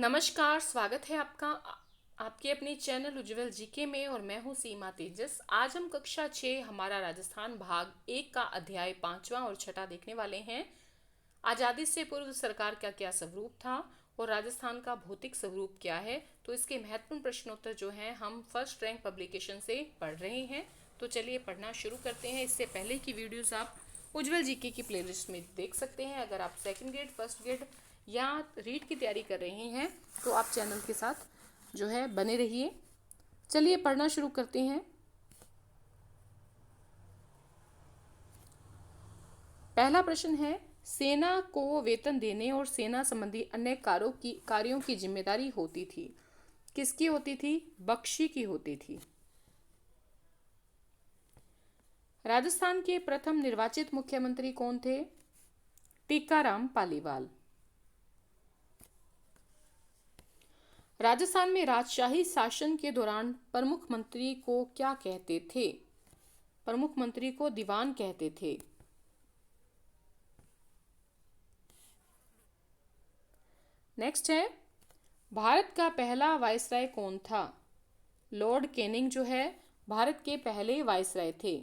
नमस्कार, स्वागत है आपका आपके अपने चैनल उज्जवल जीके में। और मैं हूं सीमा तेजस। आज हम कक्षा 6 हमारा राजस्थान भाग 1 का अध्याय 5वां और 6वां देखने वाले हैं। आज़ादी से पूर्व सरकार का क्या स्वरूप था और राजस्थान का भौतिक स्वरूप क्या है। तो इसके महत्वपूर्ण प्रश्नोत्तर जो हैं हम फर्स्ट रैंक पब्लिकेशन से पढ़ रहे हैं। तो चलिए पढ़ना शुरू करते हैं। इससे पहले की वीडियोस आप उज्जवल जीके की प्लेलिस्ट में देख सकते हैं। अगर आप सेकंड ग्रेड, फर्स्ट ग्रेड या रीड की तैयारी कर रहे हैं तो आप चैनल के साथ जो है बने रहिए। चलिए पढ़ना शुरू करते हैं। पहला प्रश्न है, सेना को वेतन देने और सेना संबंधी अन्य कार्यों की जिम्मेदारी होती थी। किसकी होती थी? बख्शी की होती थी। राजस्थान के प्रथम निर्वाचित मुख्यमंत्री कौन थे? टीकाराम पालीवाल। राजस्थान में राजशाही शासन के दौरान प्रमुख मंत्री को क्या कहते थे? प्रमुख मंत्री को दीवान कहते थे। नेक्स्ट है, भारत का पहला वायसराय कौन था? लॉर्ड कैनिंग जो है भारत के पहले वायसराय थे।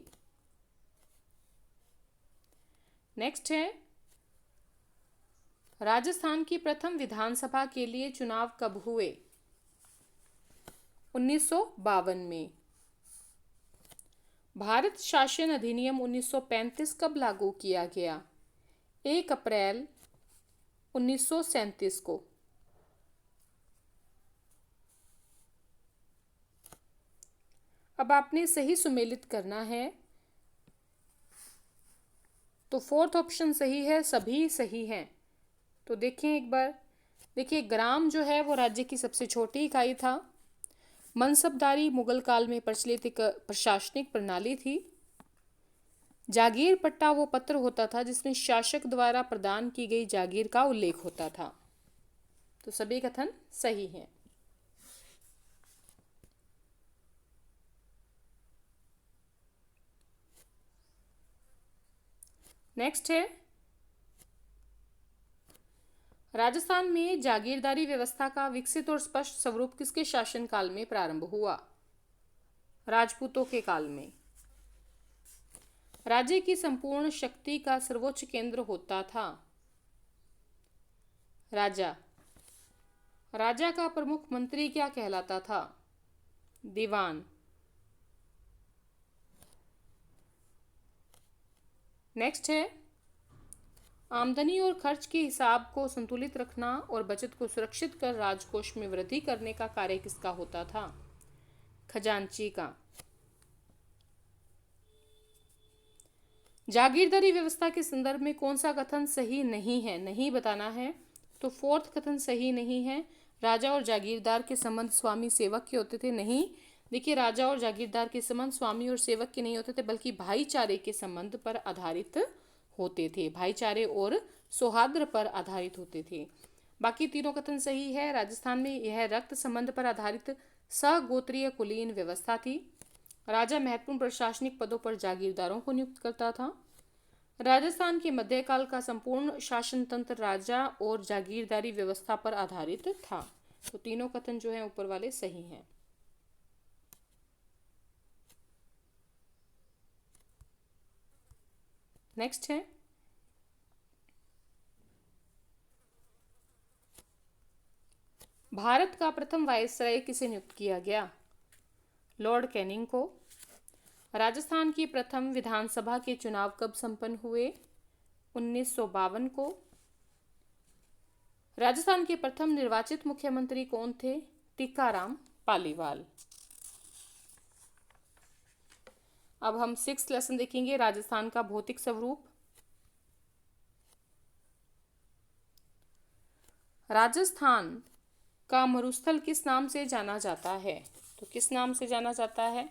नेक्स्ट है, राजस्थान की प्रथम विधानसभा के लिए चुनाव कब हुए? 1952 में। भारत शासन अधिनियम 1935 कब लागू किया गया? 1 अप्रैल 1937 को। अब आपने सही सुमेलित करना है। तो फोर्थ ऑप्शन सही है, सभी सही हैं। तो देखें एक बार। देखिए, ग्राम जो है वो राज्य की सबसे छोटी इकाई था। मनसबदारी मुगल काल में प्रचलित एक प्रशासनिक प्रणाली थी। जागीर पट्टा वो पत्र होता था जिसमें शासक द्वारा प्रदान की गई जागीर का उल्लेख होता था। तो सभी कथन सही हैं। नेक्स्ट है, राजस्थान में जागीरदारी व्यवस्था का विकसित और स्पष्ट स्वरूप किसके शासनकाल में प्रारंभ हुआ? राजपूतों के काल में। राज्य की संपूर्ण शक्ति का सर्वोच्च केंद्र होता था राजा। राजा का प्रमुख मंत्री क्या कहलाता था? दीवान। नेक्स्ट है, आमदनी और खर्च के हिसाब को संतुलित रखना और बचत को सुरक्षित कर राजकोष में वृद्धि करने का कार्य किसका होता था? खजांची का। जागीरदारी व्यवस्था के संदर्भ में कौन सा कथन सही नहीं है? नहीं बताना है। तो फोर्थ कथन सही नहीं है। राजा और जागीरदार के संबंध स्वामी सेवक के होते थे। नहीं, देखिए, राजा और जागीरदार के संबंध स्वामी और सेवक के नहीं होते थे, बल्कि भाईचारे के संबंध पर आधारित होते थे। भाईचारे और सौहार्द पर आधारित होते थे। बाकी तीनों कथन सही है। राजस्थान में यह रक्त संबंध पर आधारित सगोत्रीय कुलीन व्यवस्था थी। राजा महत्वपूर्ण प्रशासनिक पदों पर जागीरदारों को नियुक्त करता था। राजस्थान के मध्यकाल का संपूर्ण शासन तंत्र राजा और जागीरदारी व्यवस्था पर आधारित था। तो तीनों कथन जो हैं ऊपर वाले सही हैं। नेक्स्ट है, भारत का प्रथम वायसराय किसे नियुक्त किया गया? लॉर्ड कैनिंग को। राजस्थान की प्रथम विधानसभा के चुनाव कब संपन्न हुए? 1952 को। राजस्थान के प्रथम निर्वाचित मुख्यमंत्री कौन थे? टीकाराम पालीवाल। अब हम 6th लेसन देखेंगे, राजस्थान का भौतिक स्वरूप। राजस्थान का मरुस्थल किस नाम से जाना जाता है? तो किस नाम से जाना जाता है?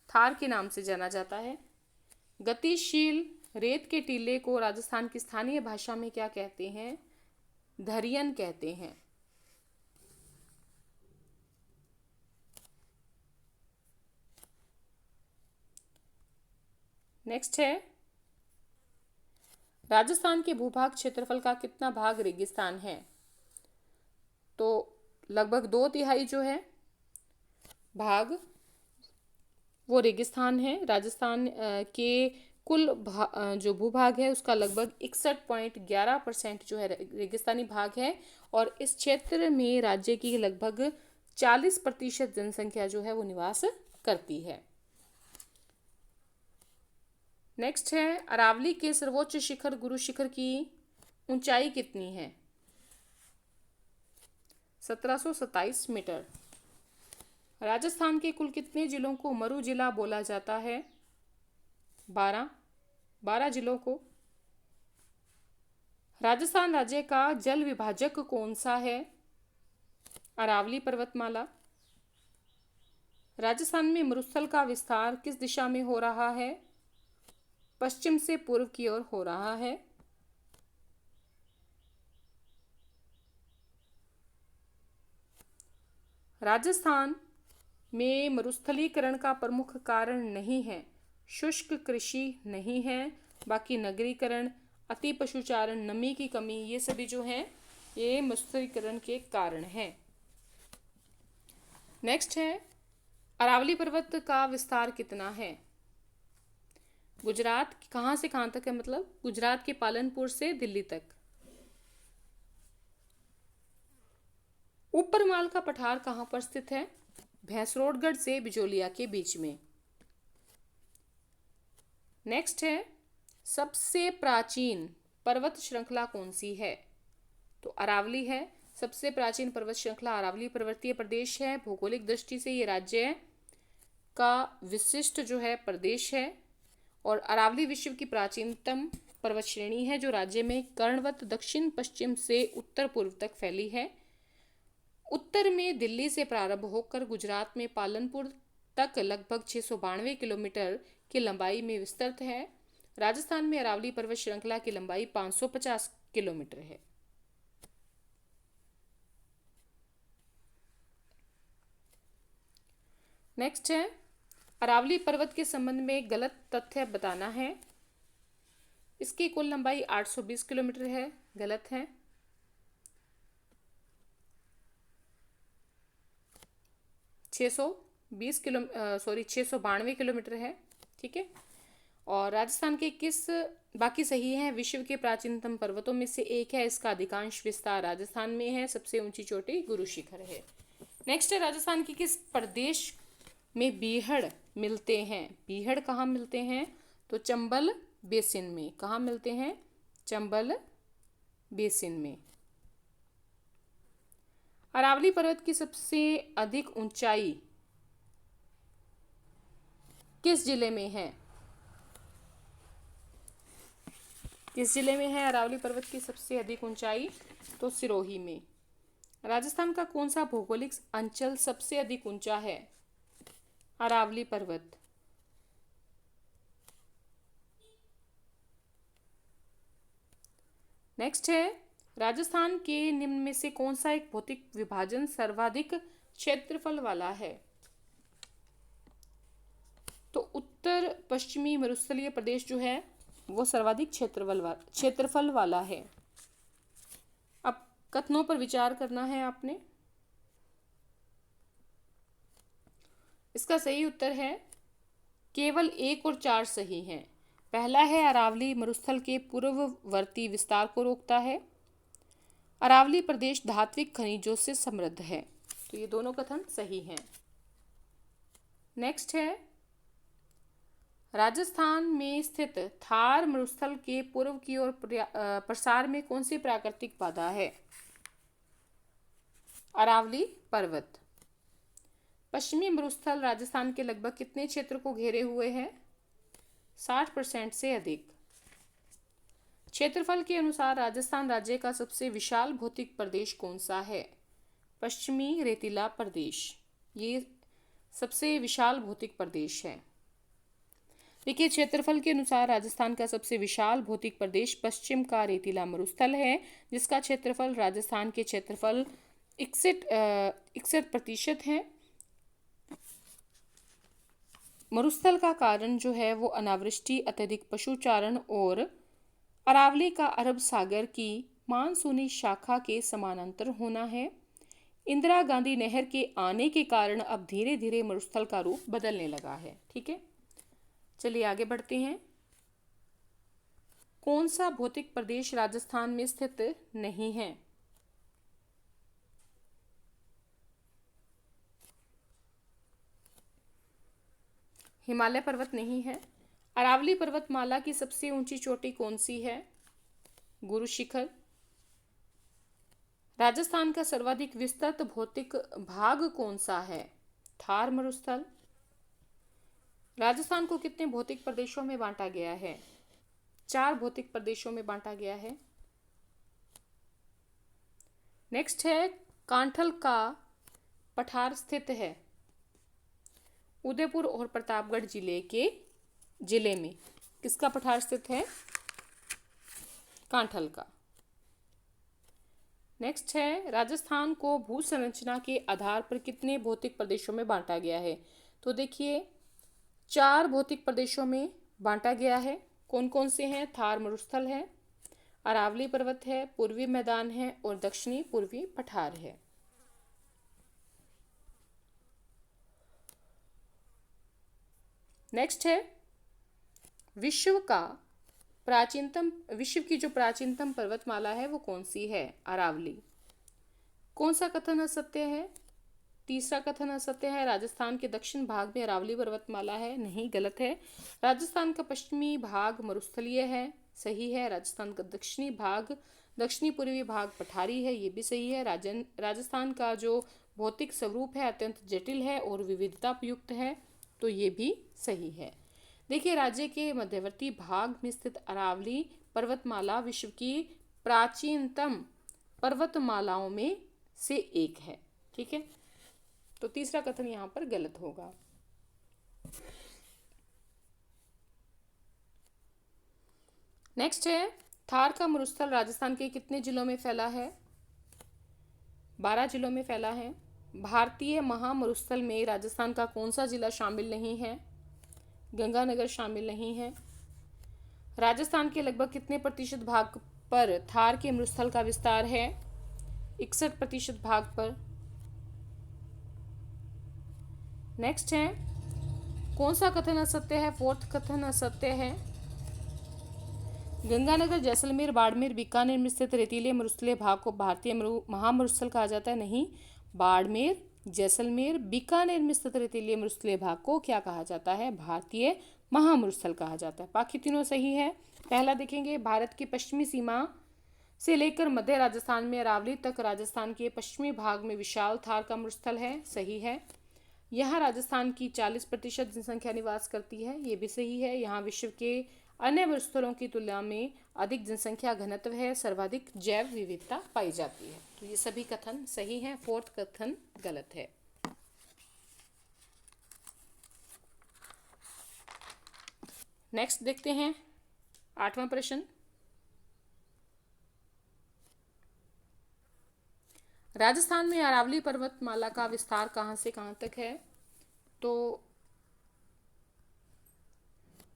थार के नाम से जाना जाता है। गतिशील रेत के टीले को राजस्थान की स्थानीय भाषा में क्या कहते हैं? धरियन कहते हैं। नेक्स्ट है, राजस्थान के भूभाग क्षेत्रफल का कितना भाग रेगिस्तान है? तो लगभग 2/3 जो है भाग वो रेगिस्तान है। राजस्थान के कुल जो भूभाग है उसका लगभग 61.11% जो है रेगिस्तानी भाग है, और इस क्षेत्र में राज्य की लगभग 40% जनसंख्या जो है वो निवास करती है। नेक्स्ट है, अरावली के सर्वोच्च शिखर गुरु शिखर की ऊंचाई कितनी है? 1727 मीटर। राजस्थान के कुल कितने जिलों को मरु जिला बोला जाता है? 12 जिलों को। राजस्थान राज्य का जल विभाजक कौन सा है? अरावली पर्वतमाला। राजस्थान में मरुस्थल का विस्तार किस दिशा में हो रहा है? पश्चिम से पूर्व की ओर हो रहा है। राजस्थान में मरुस्थलीकरण का प्रमुख कारण नहीं है, शुष्क कृषि नहीं है, बाकी नगरीकरण, अति पशुचारण, नमी की कमी, ये सभी जो हैं ये मरुस्थलीकरण के कारण हैं। नेक्स्ट है, अरावली पर्वत का विस्तार कितना है? गुजरात कहाँ से कहाँ तक है? मतलब गुजरात के पालनपुर से दिल्ली तक। ऊपरमाल का पठार कहाँ पर स्थित है? भैंसरोडगढ़ से बिजोलिया के बीच में। नेक्स्ट है, सबसे प्राचीन पर्वत श्रृंखला कौन सी है? तो अरावली है। सबसे प्राचीन पर्वत श्रृंखला अरावली पर्वतीय प्रदेश है। भौगोलिक दृष्टि से ये राज्य का विशिष्ट जो है प्रदेश है, और अरावली विश्व की प्राचीनतम पर्वत श्रेणी है जो राज्य में कर्णवत दक्षिण पश्चिम से उत्तर पूर्व तक फैली है। उत्तर में दिल्ली से प्रारंभ होकर गुजरात में पालनपुर तक लगभग 692 किलोमीटर की लंबाई में विस्तृत है। राजस्थान में अरावली पर्वत श्रृंखला की लंबाई 550 किलोमीटर है। नेक्स्ट है, अरावली पर्वत के संबंध में एक गलत तथ्य बताना है। इसकी कुल लंबाई 820 किलोमीटर है, गलत है। 692 किलोमीटर है, ठीक है। और राजस्थान के किस, बाकी सही है, विश्व के प्राचीनतम पर्वतों में से एक है। इसका अधिकांश विस्तार राजस्थान में है। सबसे ऊंची चोटी गुरु शिखर है। नेक्स्ट है, राजस्थान के किस प्रदेश में बीहड़ मिलते हैं? बीहड़ कहाँ मिलते हैं? तो चंबल बेसिन में। कहाँ मिलते हैं? चंबल बेसिन में। अरावली पर्वत की सबसे अधिक ऊंचाई किस जिले में है? किस जिले में है अरावली पर्वत की सबसे अधिक ऊंचाई? तो सिरोही में। राजस्थान का कौन सा भौगोलिक अंचल सबसे अधिक ऊंचा है? अरावली पर्वत। नेक्स्ट है, राजस्थान के निम्न में से कौन सा एक भौतिक विभाजन सर्वाधिक क्षेत्रफल वाला है? तो उत्तर पश्चिमी मरुस्थलीय प्रदेश जो है वो सर्वाधिक क्षेत्रफल वाला है। अब कथनों पर विचार करना है आपने। इसका सही उत्तर है केवल 1 और 4 सही हैं। पहला है, अरावली मरुस्थल के पूर्ववर्ती विस्तार को रोकता है। अरावली प्रदेश धात्विक खनिजों से समृद्ध है। तो ये दोनों कथन सही हैं। नेक्स्ट है, राजस्थान में स्थित थार मरुस्थल के पूर्व की ओर प्रसार में कौन सी प्राकृतिक बाधा है? अरावली पर्वत। पश्चिमी मरुस्थल राजस्थान के लगभग कितने क्षेत्र को घेरे हुए है? 60% से अधिक। क्षेत्रफल के अनुसार राजस्थान राज्य का सबसे विशाल भौतिक प्रदेश कौन सा है? पश्चिमी रेतीला प्रदेश, ये सबसे विशाल भौतिक प्रदेश है। देखिए, क्षेत्रफल के अनुसार राजस्थान का सबसे विशाल भौतिक प्रदेश पश्चिम का रेतीला मरुस्थल है, जिसका क्षेत्रफल राजस्थान के क्षेत्रफल 61% है। मरुस्थल का कारण जो है वो अनावृष्टि, अत्यधिक पशुचारण और अरावली का अरब सागर की मानसूनी शाखा के समानांतर होना है। इंदिरा गांधी नहर के आने के कारण अब धीरे धीरे मरुस्थल का रूप बदलने लगा है। ठीक है, चलिए आगे बढ़ते हैं। कौन सा भौतिक प्रदेश राजस्थान में स्थित नहीं है? हिमालय पर्वत नहीं है। अरावली पर्वतमाला की सबसे ऊंची चोटी कौन सी है? गुरु शिखर। राजस्थान का सर्वाधिक विस्तृत भौतिक भाग कौन सा है? थार मरुस्थल। राजस्थान को कितने भौतिक प्रदेशों में बांटा गया है? 4 भौतिक प्रदेशों में बांटा गया है। नेक्स्ट है, कांठल का पठार स्थित है उदयपुर और प्रतापगढ़ जिले में। किसका पठार स्थित है? कांठल का। नेक्स्ट है, राजस्थान को भू संरचना के आधार पर कितने भौतिक प्रदेशों में बांटा गया है? तो देखिए 4 भौतिक प्रदेशों में बांटा गया है। कौन कौन से हैं? थार मरुस्थल है, अरावली पर्वत है, पूर्वी मैदान है और दक्षिणी पूर्वी पठार है। नेक्स्ट है, विश्व की जो प्राचीनतम पर्वतमाला है वो कौन सी है? अरावली। कौन सा कथन असत्य है? तीसरा कथन असत्य है। राजस्थान के दक्षिण भाग में अरावली पर्वतमाला है। नहीं, गलत है। राजस्थान का पश्चिमी भाग मरुस्थलीय है। सही है। राजस्थान का दक्षिणी पूर्वी भाग पठारी है। ये भी सही है। राजस्थान का जो भौतिक स्वरूप है अत्यंत जटिल है और विविधतायुक्त है, तो ये भी सही है। देखिए, राज्य के मध्यवर्ती भाग में स्थित अरावली पर्वतमाला विश्व की प्राचीनतम पर्वतमालाओं में से एक है। ठीक है, तो तीसरा कथन यहाँ पर गलत होगा। नेक्स्ट है, थार का मरुस्थल राजस्थान के कितने जिलों में फैला है? 12 जिलों में फैला है। भारतीय महामरुस्थल में राजस्थान का कौन सा जिला शामिल नहीं है? गंगानगर शामिल नहीं है। राजस्थान के लगभग कितने प्रतिशत भाग पर थार के मरुस्थल का विस्तार है? 61% भाग पर। नेक्स्ट है, कौन सा कथन असत्य है? 4th कथन असत्य है। गंगानगर, जैसलमेर, बाड़मेर, बीकानेर में स्थित रेतीले मरुस्थलीय भाग को भारतीय महामरुस्थल कहा जाता है। नहीं, बाड़मेर, जैसलमेर, बीकानेर में स्थित रेतीले मरुस्थलीय भाग को क्या कहा जाता है? भारतीय महामरुस्थल कहा जाता है। बाकी तीनों सही है। पहला देखेंगे, भारत की पश्चिमी सीमा से लेकर मध्य राजस्थान में अरावली तक राजस्थान के पश्चिमी भाग में विशाल थार का मरुस्थल है। सही है। यहाँ राजस्थान की 40% जनसंख्या निवास करती है। ये भी सही है। यहाँ विश्व के अन्य मरुस्थलों की तुलना में अधिक जनसंख्या घनत्व है, सर्वाधिक जैव विविधता पाई जाती है। तो ये सभी कथन सही हैं। 4th कथन गलत है। नेक्स्ट देखते हैं 8वां प्रश्न। राजस्थान में अरावली पर्वतमाला का विस्तार कहाँ से कहाँ तक है? तो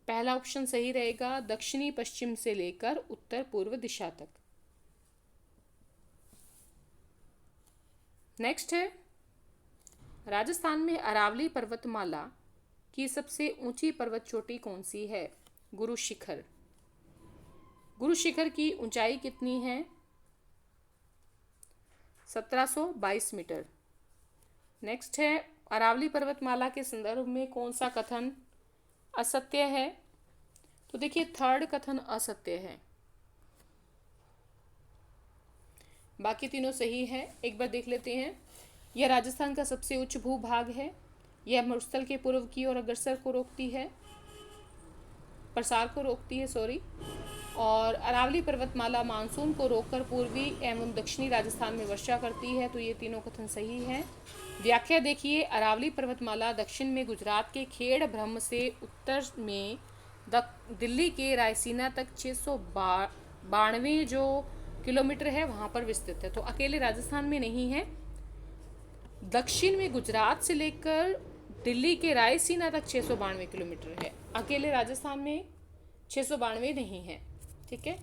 पहला ऑप्शन सही रहेगा, दक्षिणी पश्चिम से लेकर उत्तर पूर्व दिशा तक। नेक्स्ट है, राजस्थान में अरावली पर्वतमाला की सबसे ऊंची पर्वत चोटी कौन सी है? गुरु शिखर। गुरु शिखर की ऊंचाई कितनी है? 1722 मीटर। नेक्स्ट है, अरावली पर्वतमाला के संदर्भ में कौन सा कथन असत्य है? तो देखिए 3rd कथन असत्य है। बाकी तीनों सही है। एक बार देख लेते हैं। यह राजस्थान का सबसे उच्च भूभाग है। यह मरुस्थल के पूर्व की ओर अग्रसर को रोकती है, प्रसार को रोकती है, सॉरी। और अरावली पर्वतमाला मानसून को रोककर पूर्वी एवं दक्षिणी राजस्थान में वर्षा करती है। तो ये तीनों कथन सही हैं। व्याख्या देखिए, अरावली पर्वतमाला दक्षिण में गुजरात के खेड़ ब्रह्म से उत्तर में दिल्ली के रायसीना तक 692 जो किलोमीटर है वहां पर विस्तृत है। तो अकेले राजस्थान में नहीं है, दक्षिण में गुजरात से लेकर दिल्ली के रायसीना तक 692 किलोमीटर है। अकेले राजस्थान में 692 नहीं है। ठीक है,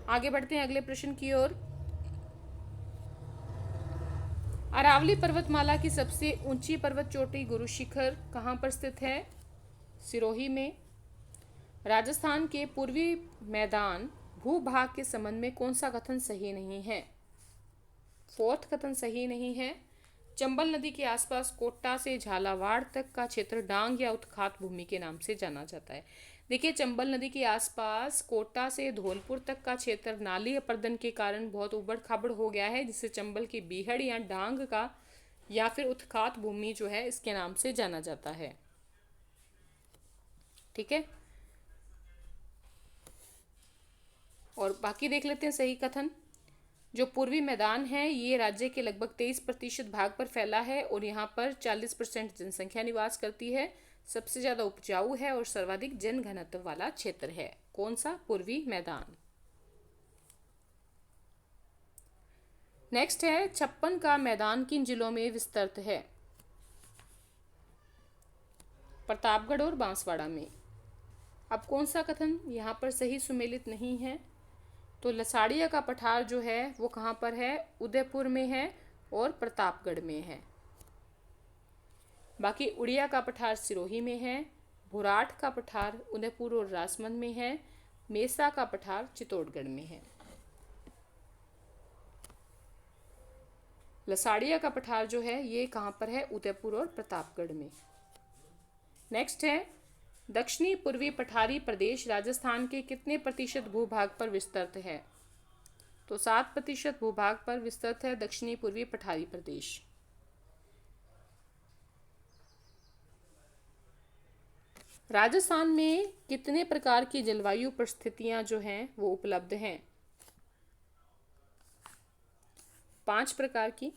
आगे बढ़ते हैं अगले प्रश्न की ओर। अरावली पर्वतमाला की सबसे ऊंची पर्वत चोटी गुरु शिखर कहाँ पर स्थित है? सिरोही में। राजस्थान के पूर्वी मैदान भूभाग के संबंध में कौन सा कथन सही नहीं है? फोर्थ कथन सही नहीं है। चंबल नदी के आसपास कोटा से झालावाड़ तक का क्षेत्र डांग या उत्खात भूमि के नाम से जाना जाता है। देखिए, चंबल नदी के आसपास कोटा से धौलपुर तक का क्षेत्र नाली अपर्दन के कारण बहुत उबड़ खाबड़ हो गया है, जिससे चंबल की बीहड़ या डांग का या फिर उत्खात भूमि जो है इसके नाम से जाना जाता है। ठीक है, और बाकी देख लेते हैं सही कथन। जो पूर्वी मैदान है ये राज्य के लगभग 23% भाग पर फैला है और यहाँ पर 40% जनसंख्या निवास करती है। सबसे ज़्यादा उपजाऊ है और सर्वाधिक जनघनत्व वाला क्षेत्र है। कौन सा? पूर्वी मैदान। नेक्स्ट है 56 का मैदान किन जिलों में विस्तृत है? प्रतापगढ़ और बांसवाड़ा में। अब कौन सा कथन यहाँ पर सही सुमेलित नहीं है? तो लसाड़िया का पठार जो है वो कहाँ पर है? उदयपुर में है और प्रतापगढ़ में है। बाकी उड़िया का पठार सिरोही में है, भुराठ का पठार उदयपुर और राजसमंद में है, मेसा का पठार चित्तौड़गढ़ में है। लसाड़िया का पठार जो है ये कहाँ पर है? उदयपुर और प्रतापगढ़ में। नेक्स्ट है दक्षिणी पूर्वी पठारी प्रदेश राजस्थान के कितने प्रतिशत भूभाग पर विस्तृत है? तो 7% भूभाग पर विस्तृत है दक्षिणी पूर्वी पठारी प्रदेश। राजस्थान में कितने प्रकार की जलवायु परिस्थितियां जो हैं वो उपलब्ध हैं? 5 प्रकार की।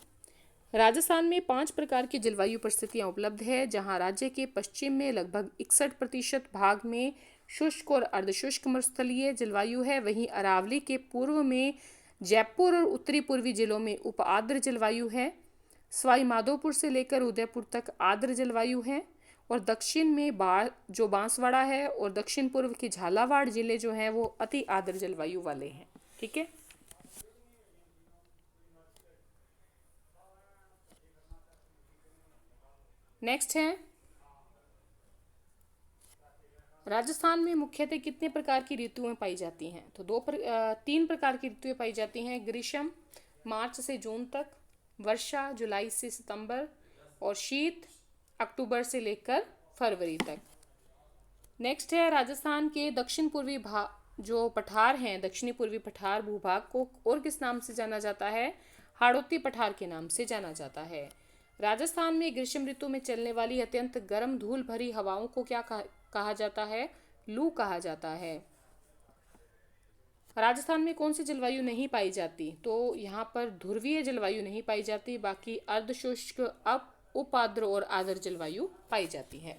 राजस्थान में 5 प्रकार की जलवायु परिस्थितियां उपलब्ध है, जहां राज्य के पश्चिम में लगभग 61% भाग में शुष्क और अर्धशुष्क मरुस्थलीय जलवायु है। वहीं अरावली के पूर्व में जयपुर और उत्तरी पूर्वी जिलों में उप आर्द्र जलवायु है। सवाई माधोपुर से लेकर उदयपुर तक आर्द्र जलवायु है और दक्षिण में जो बांसवाड़ा है और दक्षिण पूर्व के झालावाड़ जिले जो हैं वो अति आर्द्र जलवायु वाले हैं। ठीक है, नेक्स्ट है राजस्थान में मुख्यतः कितने प्रकार की ऋतुएं पाई जाती हैं? तो 3 प्रकार की ऋतुएं पाई जाती हैं। ग्रीष्म मार्च से जून तक, वर्षा जुलाई से सितंबर और शीत अक्टूबर से लेकर फरवरी तक। नेक्स्ट है राजस्थान के दक्षिण पूर्वी भाग जो पठार हैं, दक्षिणी पूर्वी पठार भूभाग को और किस नाम से जाना जाता है? हाड़ौती पठार के नाम से जाना जाता है। राजस्थान में ग्रीष्म ऋतु में चलने वाली अत्यंत गर्म धूल भरी हवाओं को क्या कहा जाता है? लू कहा जाता है। राजस्थान में कौन सी जलवायु नहीं पाई जाती? तो यहाँ पर ध्रुवीय जलवायु नहीं पाई जाती, बाकी अर्धशुष्क उप आर्द्र और आर्द्र जलवायु पाई जाती है।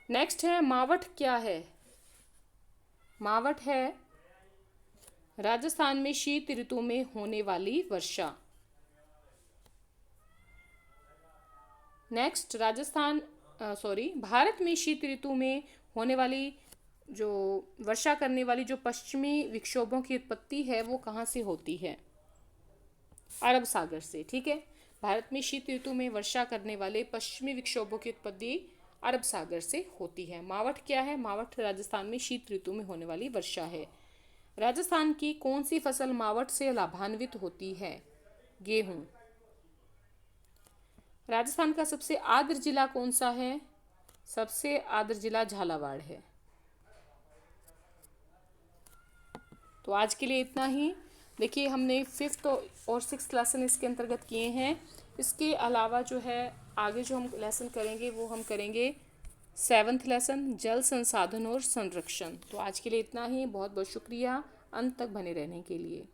नेक्स्ट है मावठ क्या है? मावठ है राजस्थान में शीत ऋतु में होने वाली वर्षा। नेक्स्ट भारत में शीत ऋतु में होने वाली जो वर्षा करने वाली जो पश्चिमी विक्षोभों की उत्पत्ति है वो कहाँ से होती है? अरब सागर से। ठीक है, भारत में शीत ऋतु में वर्षा करने वाले पश्चिमी विक्षोभों की उत्पत्ति अरब सागर से होती है। मावठ क्या है? मावठ राजस्थान में शीत ऋतु में होने वाली वर्षा है। राजस्थान की कौन सी फसल मावठ से लाभान्वित होती है? गेहूं। राजस्थान का सबसे आर्द्र जिला कौन सा है? सबसे आर्द्र जिला झालावाड़ है। तो आज के लिए इतना ही। देखिए, हमने 5th और 6th लेसन इसके अंतर्गत किए हैं। इसके अलावा जो है आगे जो हम लेसन करेंगे वो हम करेंगे 7th लेसन जल संसाधन और संरक्षण। तो आज के लिए इतना ही। बहुत बहुत शुक्रिया अंत तक बने रहने के लिए।